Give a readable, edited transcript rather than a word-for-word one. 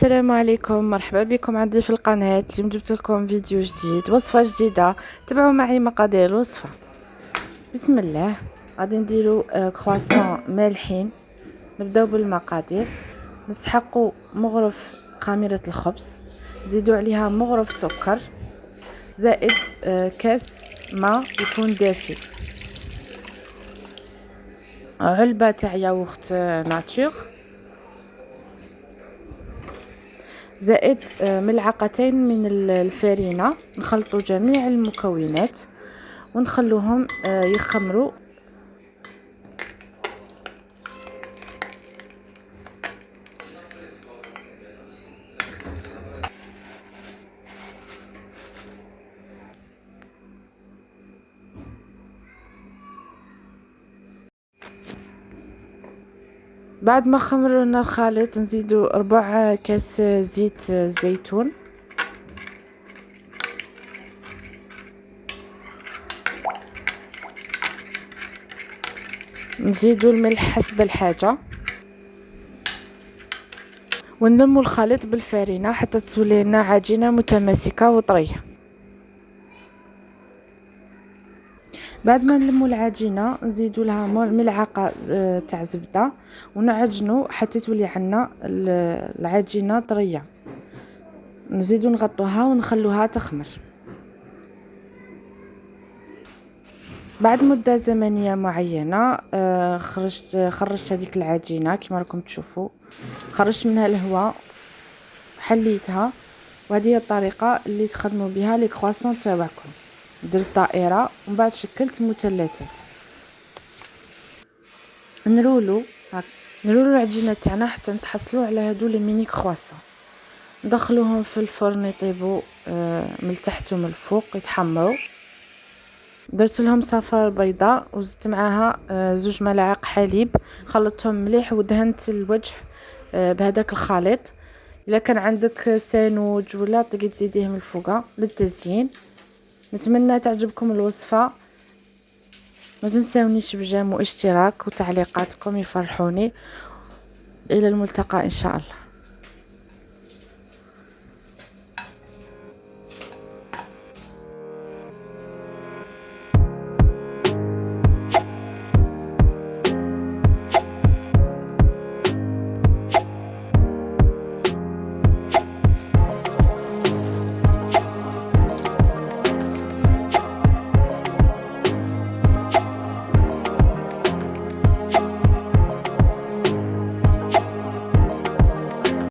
السلام عليكم، مرحبا بكم عندي في القناة. اليوم جبت لكم فيديو جديد، وصفة جديدة. تبعوا معي مقادير الوصفة. بسم الله. غادي نديرو كرواسون مالحين. نبداو بالمقادير. نسحقوا مغرف خميرة الخبز، نزيدوا عليها مغرف سكر زائد كاس ماء يكون دافي، علبة تاع ياغورت ناتور، زائد ملعقتين من الفارينة. نخلطوا جميع المكونات ونخلوهم يخمروا. بعد ما خمرنا الخليط نزيدوا 4 كاس زيت زيتون، نزيدوا الملح حسب الحاجة، ونلموا الخليط بالفارينة حتى تولي لنا عجينة متماسكة وطرية. بعد ما نلموا العجينة نزيدوا لها ملعقة تاع زبدة ونعجنوا حتى تولي عنا العجينة طرية. نزيدوا نغطوها ونخلوها تخمر. بعد مدة زمنية معينة خرجت هذيك العجينة كما راكم تشوفوا، خرجت منها الهواء، حليتها. وهذه هي الطريقة اللي تخدموا بها لي كرواسون تاعكم. درت دائرة ومن بعد شكلت مثلثات. نرولو العجينة تاعنا حتى نتحصلوا على هادو لي ميني كرواسون. ندخلوهم في الفرن يطيبوا من التحت ومن الفوق يتحمروا. درت لهم صفار بيضاء وزدت معاها 2 ملاعق حليب، خلطتهم مليح ودهنت الوجه بهذاك الخليط. الا كان عندك سانوج ولا تقدر تزيديه من الفوق للتزيين. نتمنى تعجبكم الوصفه، ما تنسونيش بجيم واشتراك وتعليقاتكم يفرحوني. الى الملتقى ان شاء الله.